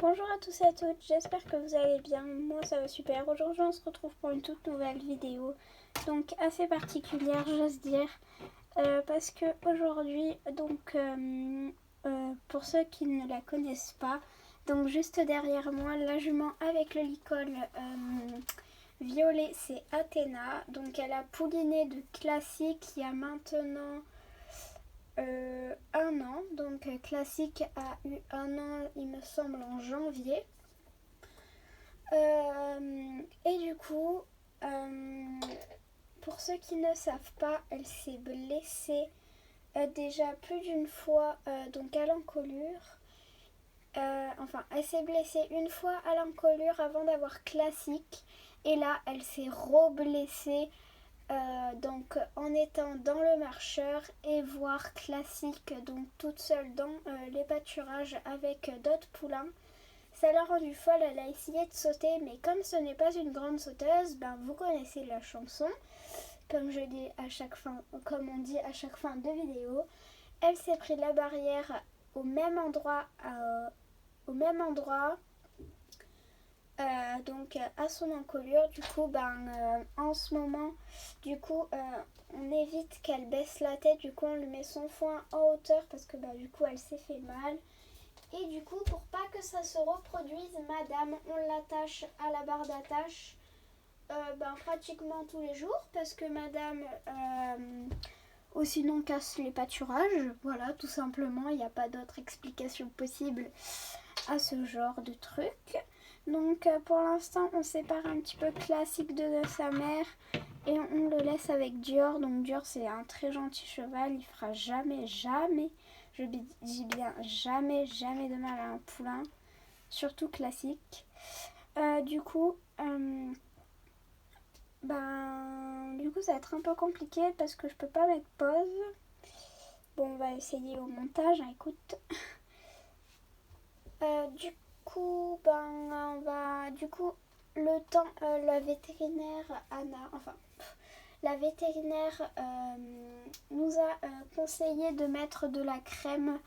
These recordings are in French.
Bonjour à tous et à toutes, j'espère que vous allez bien, moi ça va super. Aujourd'hui on se retrouve pour une toute nouvelle vidéo, donc assez particulière j'ose dire, parce que aujourd'hui, pour ceux qui ne la connaissent pas, donc juste derrière moi, la jument avec le licol violet c'est Athéna, donc elle a pouliné de classique il y a maintenant 1 an, donc Classique a eu 1 an il me semble en janvier. Et du coup, pour ceux qui ne savent pas, elle s'est blessée déjà plus d'une fois donc à l'encolure. Elle s'est blessée une fois à l'encolure avant d'avoir Classique. Et là, elle s'est re-blessée donc en étant dans le marcheur et voir Classique donc toute seule dans les pâturages avec d'autres poulains. Ça l'a rendue folle, elle a essayé de sauter, mais comme ce n'est pas une grande sauteuse, vous connaissez la chanson, comme je dis à chaque fin, comme on dit à chaque fin de vidéo. Elle s'est pris la barrière au même endroit, donc à son encolure. Du coup, en ce moment, on évite qu'elle baisse la tête. Du coup, on lui met son foin en hauteur parce que du coup, elle s'est fait mal. Et du coup, pour pas que ça se reproduise, madame, on l'attache à la barre d'attache pratiquement tous les jours parce que madame ou sinon casse les pâturages. Voilà, tout simplement, il n'y a pas d'autre explication possible à ce genre de truc. Donc pour l'instant, on sépare un petit peu Classique de sa mère et on le laisse avec Dior. Donc Dior, c'est un très gentil cheval, il fera jamais, je dis bien jamais de mal à un poulain, surtout Classique. Du coup, ça va être un peu compliqué parce que je peux pas mettre pause. Bon, on va essayer au montage, hein, écoute. Le temps, la vétérinaire nous a conseillé de mettre de la crème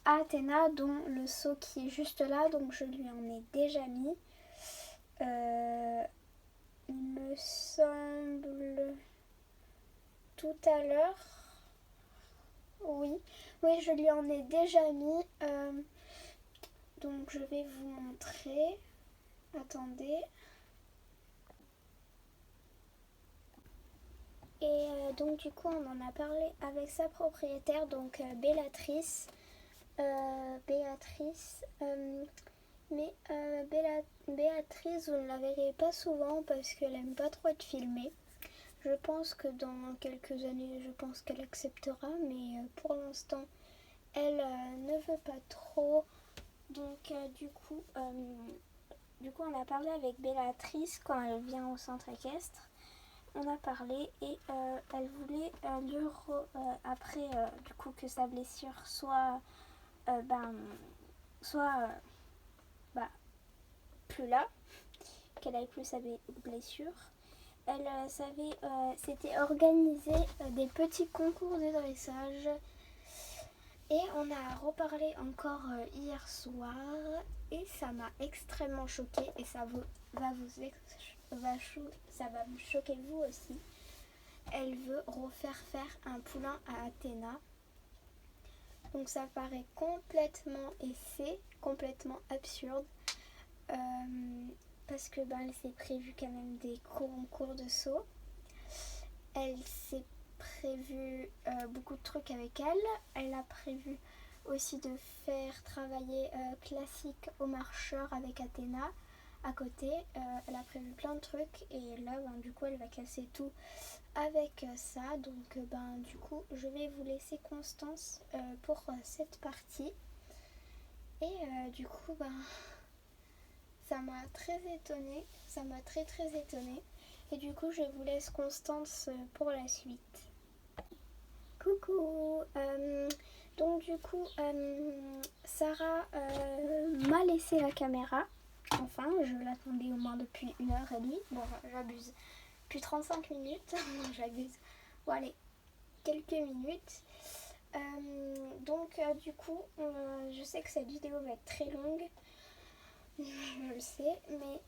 à Athéna, dont le seau qui est juste là, donc je lui en ai déjà mis. Il me semble tout à l'heure. Oui, je lui en ai déjà mis. Donc je vais vous montrer. Attendez. Et donc du coup on en a parlé avec sa propriétaire, donc Bellatrice. Béatrice, vous ne la verrez pas souvent parce qu'elle aime pas trop être filmée. Je pense que dans quelques années, je pense qu'elle acceptera, mais pour l'instant, elle ne veut pas trop. Donc on a parlé avec Bellatrice quand elle vient au centre équestre. On a parlé et elle voulait après que sa blessure soit plus là, qu'elle ait plus sa blessure. Elle s'était organisé des petits concours de dressage et on a reparlé encore hier soir et ça m'a extrêmement choquée et ça va me choquer vous aussi. Elle veut refaire faire un poulain à Athéna. Donc ça paraît complètement, et c'est complètement absurde parce que elle s'est prévu quand même des concours de saut. Elle s'est prévu beaucoup de trucs avec elle. Elle a prévu aussi de faire travailler Classique au marcheur avec Athéna à côté. Elle a prévu plein de trucs et là elle va casser tout avec ça. Donc je vais vous laisser Constance pour cette partie. Et ça m'a très étonnée. Ça m'a très étonnée. Et du coup, je vous laisse Constance pour la suite. Coucou. Sarah m'a laissé la caméra. Enfin, je l'attendais au moins depuis 1h30. Bon, j'abuse. Depuis 35 minutes. Non, j'abuse. Bon, allez, quelques minutes. Je sais que cette vidéo va être très longue. je le sais, mais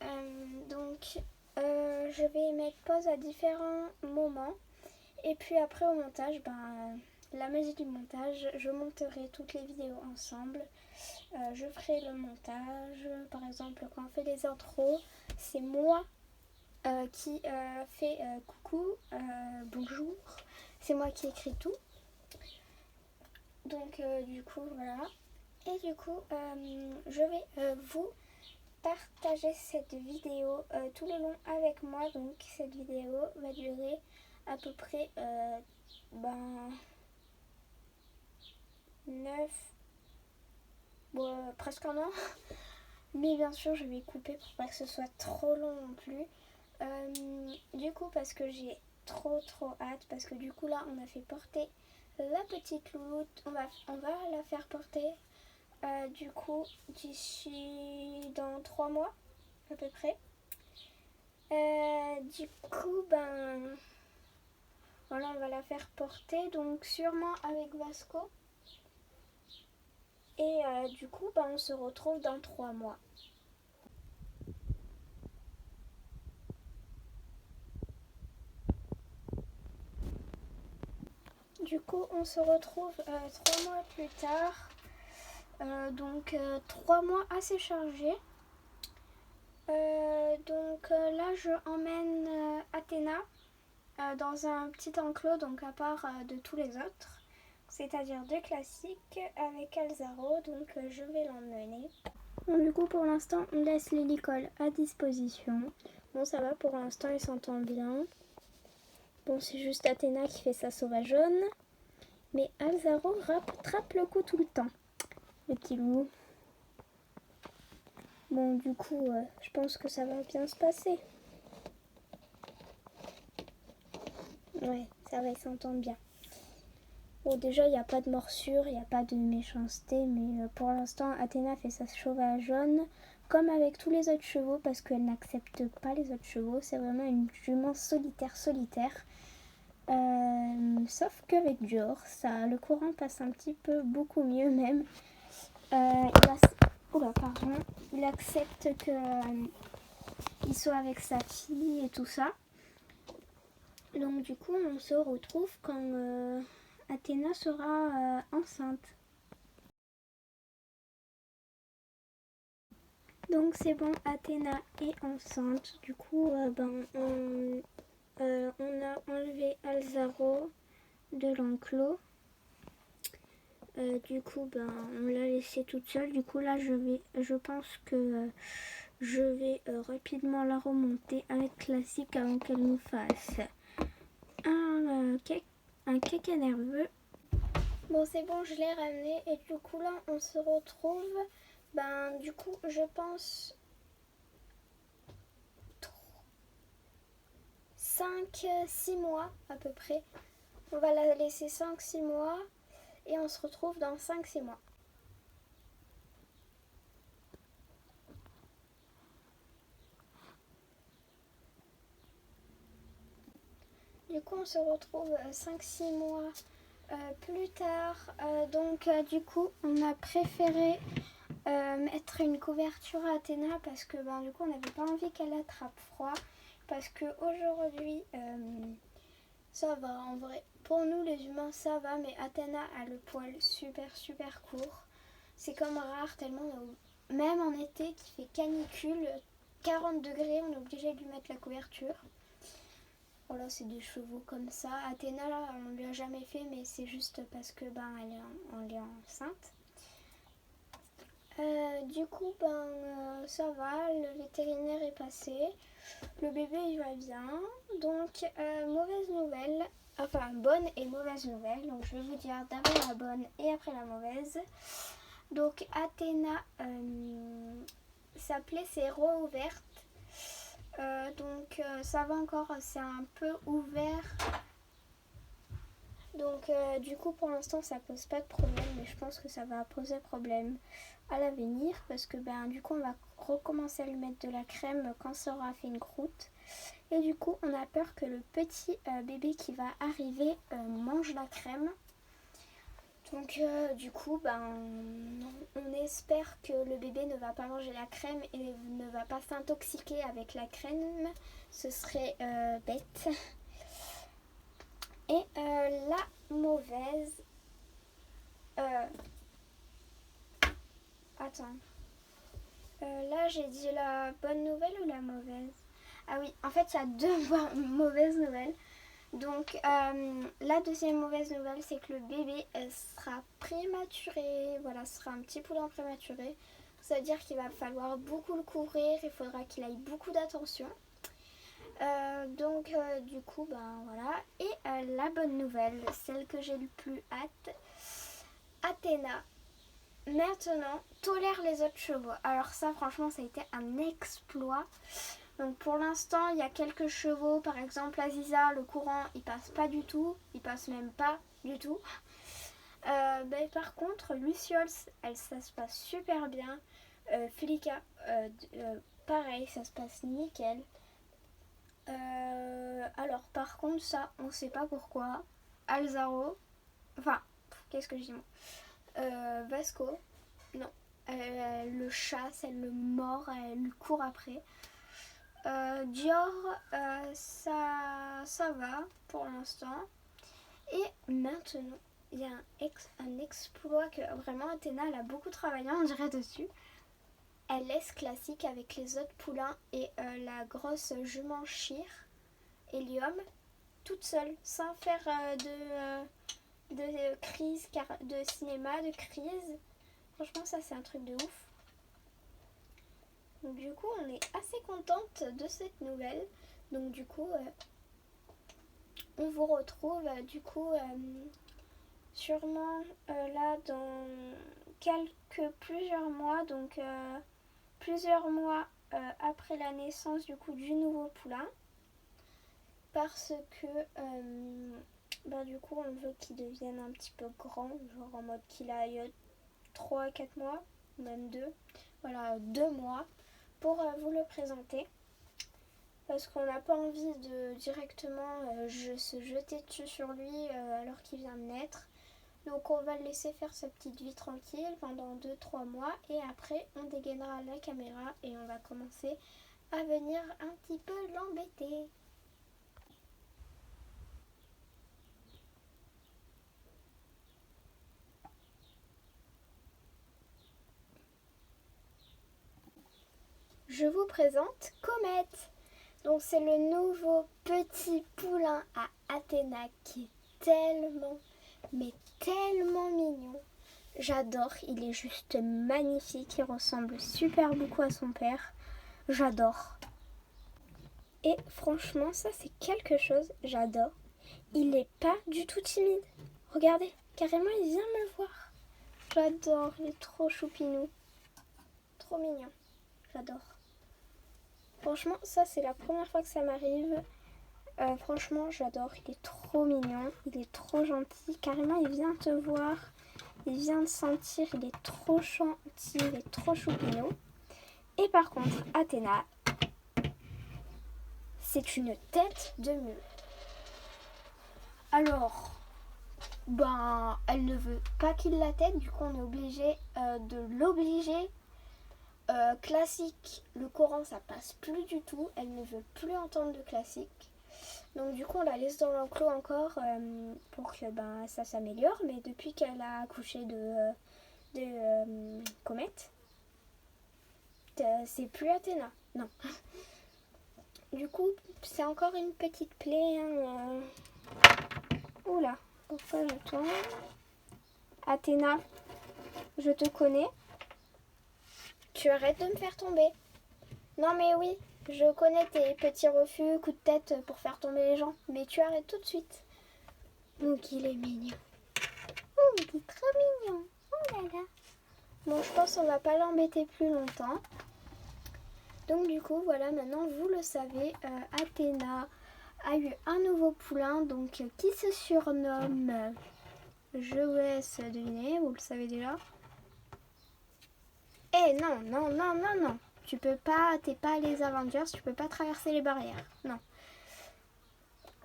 donc je vais mettre pause à différents moments et puis après au montage, la magie du montage, je monterai toutes les vidéos ensemble. Je ferai le montage, par exemple quand on fait les intros, c'est moi qui fait coucou, bonjour, c'est moi qui écris tout. Donc du coup voilà. Et du coup je vais vous partager cette vidéo tout le long avec moi. Donc cette vidéo va durer à peu près 9, presque un an. Mais bien sûr je vais couper pour pas que ce soit trop long non plus. Du coup parce que j'ai trop hâte, parce que du coup là on a fait porter la petite louloute, on va la faire porter du coup d'ici dans 3 mois à peu près. Du coup voilà, on va la faire porter donc sûrement avec Vasco. Et du coup on se retrouve dans 3 mois. Du coup on se retrouve 3 mois plus tard. Donc 3 mois assez chargés. Donc là je emmène Athéna dans un petit enclos, donc à part de tous les autres, c'est-à-dire 2 classiques avec Alzaro, donc je vais l'emmener. Bon, du coup pour l'instant on laisse l'hélicole à disposition. Bon ça va, pour l'instant il s'entend bien. Bon c'est juste Athéna qui fait sa sauvageonne, mais Alzaro rattrape le coup tout le temps, le petit loup. Bon du coup je pense que ça va bien se passer. Ouais, ça va, ils s'entendent bien. Bon, déjà, il n'y a pas de morsure, il n'y a pas de méchanceté, mais pour l'instant, Athéna fait sa sauvageonne comme avec tous les autres chevaux, parce qu'elle n'accepte pas les autres chevaux. C'est vraiment une jument solitaire. Sauf qu'avec Dior, le courant passe un petit peu beaucoup mieux même. Il accepte qu'il soit avec sa fille et tout ça. Donc du coup, on se retrouve quand Athéna sera enceinte. Donc c'est bon, Athéna est enceinte. Du coup, on a enlevé Alzaro de l'enclos. Du coup, on l'a laissée toute seule. Du coup, là, je pense que je vais rapidement la remonter avec classique avant qu'elle nous fasse un caca nerveux. Bon c'est bon, je l'ai ramené et du coup là on se retrouve, du coup je pense 5-6 mois à peu près. On va la laisser 5-6 mois et on se retrouve dans 5-6 mois. Du coup on se retrouve 5-6 mois plus tard. Donc du coup on a préféré mettre une couverture à Athéna parce que du coup on n'avait pas envie qu'elle attrape froid. Parce que aujourd'hui ça va en vrai. Pour nous les humains ça va, mais Athéna a le poil super court. C'est comme rare tellement même en été qui fait canicule, 40 degrés, on est obligé de lui mettre la couverture. Voilà, c'est des chevaux comme ça. Athéna là on lui a jamais fait, mais c'est juste parce que elle est enceinte. Du coup ça va, le vétérinaire est passé, le bébé il va bien. Donc mauvaise nouvelle, enfin bonne et mauvaise nouvelle. Donc je vais vous dire d'abord la bonne et après la mauvaise. Donc Athéna, sa plaie s'est rouverte. Donc ça va encore, c'est un peu ouvert. Donc du coup pour l'instant ça pose pas de problème, mais je pense que ça va poser problème à l'avenir parce que du coup on va recommencer à lui mettre de la crème quand ça aura fait une croûte. Et du coup on a peur que le petit bébé qui va arriver mange la crème. Donc du coup, on espère que le bébé ne va pas manger la crème et ne va pas s'intoxiquer avec la crème. Ce serait bête. Et la mauvaise... attends. Là, j'ai dit la bonne nouvelle ou la mauvaise? Ah oui, en fait, il y a deux mauvaises nouvelles. Donc, la deuxième mauvaise nouvelle, c'est que le bébé sera prématuré. Voilà, ce sera un petit poulain prématuré. Ça veut dire qu'il va falloir beaucoup le couvrir. Il faudra qu'il aille beaucoup d'attention. Donc, du coup, voilà. Et la bonne nouvelle, celle que j'ai le plus hâte, Athéna, maintenant, tolère les autres chevaux. Alors ça, franchement, ça a été un exploit. Donc pour l'instant, il y a quelques chevaux. Par exemple, Aziza, le courant, il passe pas du tout. Il passe même pas du tout. Par contre, Lucioles, ça se passe super bien. Felica, pareil, ça se passe nickel. Alors par contre, ça, on sait pas pourquoi. Alzaro, enfin, qu'est-ce que je dis moi? Vasco, non. Elle le chasse, elle le mord, elle lui court après. Dior, ça va pour l'instant. Et maintenant, il y a un exploit que vraiment Athéna elle a beaucoup travaillé, on dirait, dessus. Elle laisse classique avec les autres poulains et la grosse jument Chir, Hélium, toute seule, sans faire de crise, de cinéma, de crise. Franchement, ça c'est un truc de ouf. Donc, du coup, on est assez contente de cette nouvelle. Donc du coup, on vous retrouve sûrement là dans plusieurs mois. Donc plusieurs mois après la naissance du nouveau poulain. Parce que du coup, on veut qu'il devienne un petit peu grand, genre en mode qu'il aille 3-4 mois, même 2. Voilà, 2 mois pour vous le présenter. Parce qu'on n'a pas envie de directement se jeter dessus sur lui alors qu'il vient de naître. Donc on va le laisser faire sa petite vie tranquille pendant 2-3 mois. Et après, on dégainera la caméra et on va commencer à venir un petit peu l'embêter. Je vous présente Comète. Donc c'est le nouveau petit poulain à Athéna qui est tellement, mais tellement mignon. J'adore, il est juste magnifique, il ressemble super beaucoup à son père. J'adore. Et franchement, ça c'est quelque chose, j'adore. Il n'est pas du tout timide. Regardez, carrément il vient me voir. J'adore, il est trop choupinou. Trop mignon, j'adore. Franchement, ça c'est la première fois que ça m'arrive. Franchement, j'adore. Il est trop mignon. Il est trop gentil. Carrément, il vient te voir. Il vient te sentir. Il est trop gentil. Il est trop choupinou. Et par contre, Athéna, c'est une tête de mule. Alors, elle ne veut pas qu'il la tête. Du coup, on est obligé de l'obliger. Classique, le Coran ça passe plus du tout, elle ne veut plus entendre de classique. Donc du coup on la laisse dans l'enclos encore pour que ça s'améliore. Mais depuis qu'elle a accouché de Comète, c'est plus Athéna, non. Du coup c'est encore une petite plaie. Oula, pourquoi je tourne? Athéna, je te connais. Tu arrêtes de me faire tomber. Non mais oui, je connais tes petits refus, coups de tête pour faire tomber les gens. Mais tu arrêtes tout de suite. Donc il est mignon. Oh, il est trop mignon. Oh là là. Bon, je pense qu'on va pas l'embêter plus longtemps. Donc du coup, voilà, maintenant vous le savez, Athéna a eu un nouveau poulain donc qui se surnomme, je vous laisse deviner, vous le savez déjà. Eh non, non, non, non, non. Tu peux pas, t'es pas les Avengers, tu peux pas traverser les barrières. Non.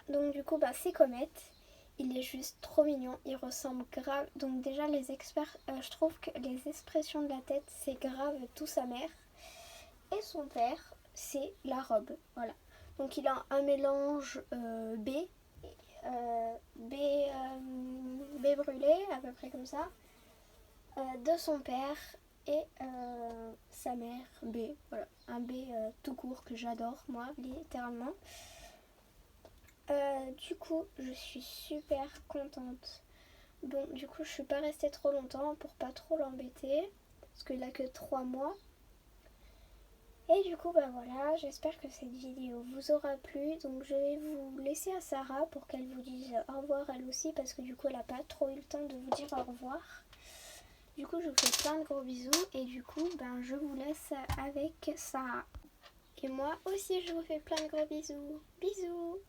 Donc du coup, c'est Comète. Il est juste trop mignon, il ressemble grave. Donc déjà les experts, je trouve que les expressions de la tête, c'est grave tout sa mère. Et son père, c'est la robe. Voilà. Donc il a un mélange B brûlé, à peu près comme ça, de son père et sa mère B. Voilà, un B tout court que j'adore moi, littéralement. Du coup, je suis super contente. Bon, du coup, je suis pas restée trop longtemps pour pas trop l'embêter, parce qu'il a que 3 mois. Et du coup, bah voilà, j'espère que cette vidéo vous aura plu. Donc je vais vous laisser à Sarah pour qu'elle vous dise au revoir elle aussi, parce que du coup, elle n'a pas trop eu le temps de vous dire au revoir. Du coup, je vous fais plein de gros bisous et du coup, ben, je vous laisse avec Sarah. Et moi aussi, je vous fais plein de gros bisous. Bisous!